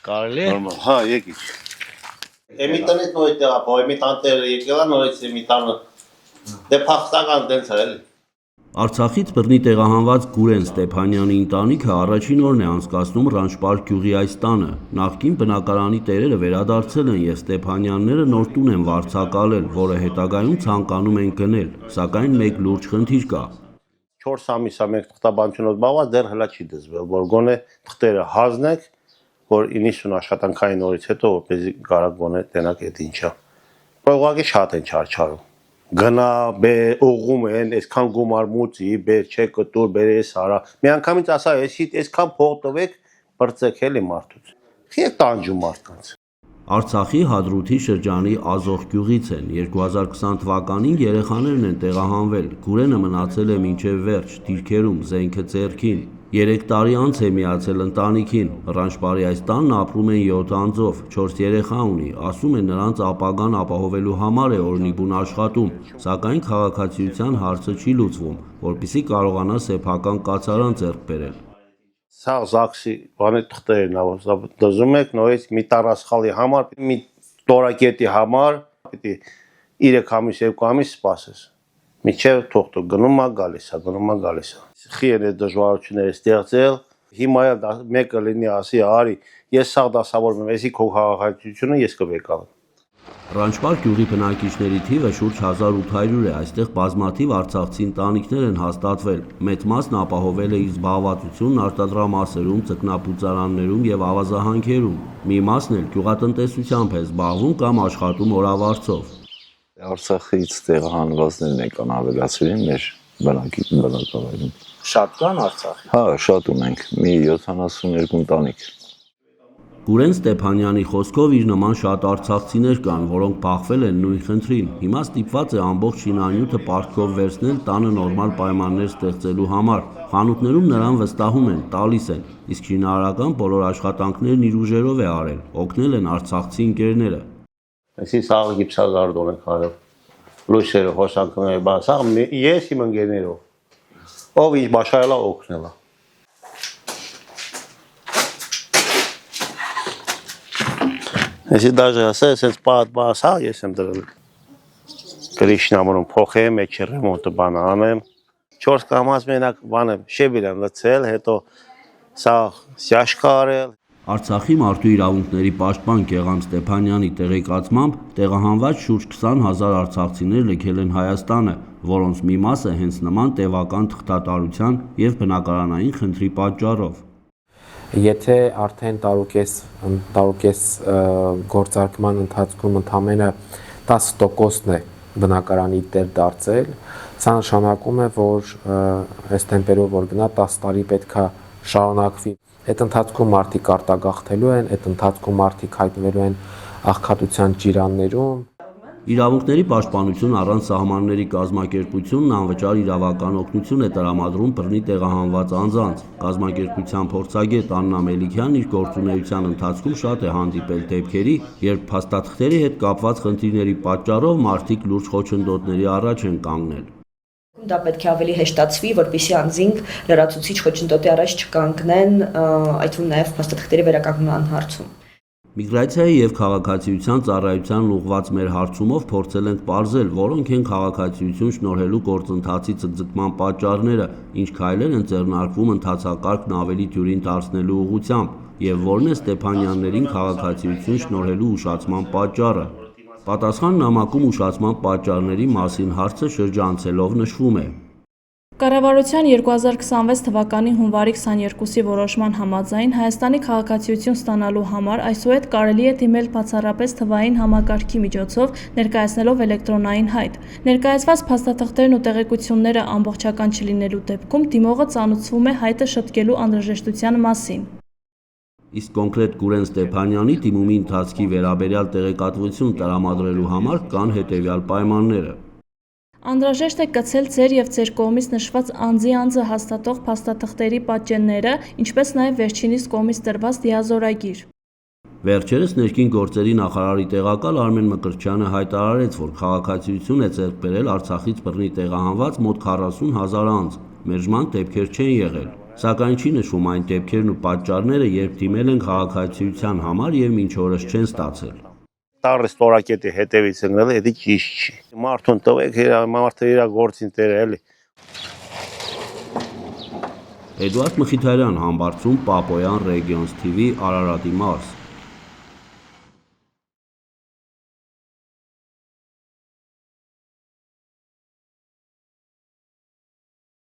Կարելի է։ Հա, եկեք։ Էմիտանից նույն տեղափոխ, էմիտանտերը եկելա նորից էմիտանը։ Դե փախստական տենց է էլի։ Արցախից բռնի տեղահանված Գուրեն Ստեփանյանի ընտանիքը առաջին օրն է անցկացնում Ռանչպար գյուղի այս տանը։ Նախկին բնակարանի տերերը վերադարձել են եւ Ստեփանյանները նոր տուն են վարձակալել, որը հետագայում ցանկանում են գնել, սակայն մեկ լուրջ խնդիր կա։ 4 ամիս է մենք թղթաբանությունով զբաղված, դեռ հլա չի դզվել, որ գոնե թղթերը հանձնեք, որ 90 աշխատանքային օրից հետո որպեսզի կարա գոնե տենակ այդ ինչա։ Ուղղակի շատ են չարչարում։ Գնա, ուղղում են, այսքան գումար մուծի, բեր չէ կտուր, բեր էս արա։ Մի անգամից ասա, այսքան փող տվեք, բրծեք էլի մարդուց։ Եք տանջում մարդկանց։ Արցախի Հադրութի շրջանի Ազոխ գյուղից են 2020 թվականին երեխաներն են տեղահանվել։ Գուրենը մնացել է մինչև վերջ, դիրքերում, զենքը ձեռքին։ 3 տարի անց է միացել ընտանիքին։ Ռանչպարի այս տանն ապրում են 7 անձով, 4 երեխա ունի։ Ասում է նրանց ապագան ապահովելու համար է օրնիբուն աշխատում, սակայն քաղաքացիության հարցը չի լուծվում, որպեսզի կարողանա սեփական կացարան ձեռք բերել։ Սա ԶԱԳՍ-ի բանի թղթերն է, դզում եք նորից մի տարածքալի համար, մի տորակետի համար, պիտի 3 ամիս, 2 ամիս սպասես։ Միջև թողտո գնում է գալիս է։ Խի են այդ դժվարությունները ստեղծել, հիմա մեկը լինի ասի, արի, ես սաղ դասավորում եմ, էսի քո քաղաքացիությունը ես կվեկալեմ։ Ռանչպար գյուղի բնակիչների թիվը շուրջ 1800 է, այստեղ բազմաթիվ արցախցի ընտանիքներ են հաստատվել, մեծ մասն ապահովել է իր զբաղվածությունն արտադրամասերում, ձկնաբուծարաններում եւ ավազահանքերում, մի մասն էլ գյուղատնտեսությամբ է զբաղվում կամ աշխատում օրավարձով։ Արցախից տեղահանվածներն եկան ավելացրին մեր բնակավայրում։ Շատ կան Արցախի։ Հա, շատ ունենք, մի 72 ընտանիք։ Գուրեն Ստեփանյանի խոսքով իր նման շատ արցախցիներ կան, որոնք բախվել են նույն խնդրին։ Հիմա ստիպված է ամբողջ շինանյութը պարտքով վերցնել տանը նորմալ պայմաններ ստեղծելու համար։ Խանութներում նրան վստահում են, տալիս են, իսկ շինարարական բոլոր աշխատանքներն իր ուժերով է արել, օգնել են արցախցի ընկերները։ Այսի սաղ գիպսազարդոն ենք արել, լույսերը, հոսանքները, բան, սաղ ես իմ ընկերներով, ով ինչ բաշարելա օգնելա։ Այսի դաժը ասել, ասենց պատ սաղ ես եմ դրել, գրիշնամուրում փոխեմ, էքի ռեմոնտը բանը անեմ, 4 կամած մենակ բանեմ, շեբիր եմ լծել, հետո սաղ սյաշկա արել։ Արցախի մարդու իրավունքների պաշտպան Գեղամ Ստեփանյանի տեղեկացմամբ տեղահանված շուրջ 20,000 արցախցիներ լքել են Հայաստանը, որոնց մի մասը հենց նման տևական թղթատարության եւ բնակարանային խնդրի պատճառով։ Եթե արդեն տարուկես գործարկման ընթացքում ընդամենը 10%-ն է բնակարանի տեր դարձել, սա նշանակում է, որ այս տեմպերով որ գնա 10 տարի պետք է շարունակվի։ Այդ ընթացքում մարդիկ արտագաղթելու են, այդ ընթացքում մարդիկ հայտնվելու են աղքատության ջիրաններում։ Իրավունքների պաշտպանություն առանց սահմանների կազմակերպությունն անվճար իրավական օգնություն է տրամադրում բռնի տեղահանված անձանց։ Կազմակերպության փորձագետ Աննա Մելիքյանն իր գործունեության ընթացքում շատ է հանդիպել դեպքերի, երբ փաստաթղթերի հետ կապված խնդիրների պատճառով մարդիկ լուրջ խոչընդոտների առաջ են կանգնել։ Դա պետք է ավելի հեշտացվի, որպեսզի անձինք լրացուցիչ խոչընդոտի առաջ չկանգնեն, այդ թվում նաև փաստաթղթերի վերականգնման հարցում։ Միգրացիայի եւ քաղաքացիության ծառայության ուղղված մեր հարցումով փորձել ենք պարզել, որոնք են քաղաքացիություն շնորհելու գործընթացի ցկցկման պատճառները, ինչ քայլեր են ձեռնարկվում ընթացակարգն ավելի դյուրին դարձնելու ուղղությամբ եւ որն է Ստեփանյաններին քաղաքացիություն շնորհելու ուշացման պատճառը։ Պատասխան նամակում ուշացման պատճառների մասին հարցը շրջանցելով նշվում է. Կառավարության 2026 թվականի հունվարի 22-ի որոշման համաձայն Հայաստանի քաղաքացիություն ստանալու համար այսուհետ կարելի է դիմել բացառապես թվային համակարգի միջոցով, ներկայացնելով էլեկտրոնային հայտ։ Ներկայացված փաստաթղթերն ու տեղեկությունները ամբողջական չլինելու դեպքում դիմողը ծանոթվում է հայտը շտկելու անհրաժեշտության մասին։ Իսկ կոնկրետ Գուրեն Ստեփանյանի դիմումի ընթացքի վերաբերյալ տեղեկատվություն տրամադրելու համար կան հետևյալ պայմանները։ Անհրաժեշտ է կցել ձեր եւ ձեր կողմից նշված անձը հաստատող փաստաթղթերի պատճենները, ինչպես նաեւ վերջինիս կողմից տրված դիազորագիր։ Վերջերս ներքին գործերի նախարարի տեղակալ Արմեն Մկրտչյանը հայտարարեց, որ քաղաքացիություն է ձեռք բերել Արցախից բռնի տեղահանված մոտ 40,000 անձ, մերժման դեպքեր չեն եղել։ Սակայն չի նշվում այն դեպքերն ու պատճառները, երբ դիմել են քաղաքացիության համար եւ մինչ օրս չեն ստացել։ Տառը ստորակետի հետևից ընկնել է, դա ճիշտ չի։ Մարդուն տվեք, մարդը իր գործին տեր է, էլի։ Էդուարդ Մխիթարյան, Համբարձում, Պապոյան, Regions TV, Արարատի մարզ։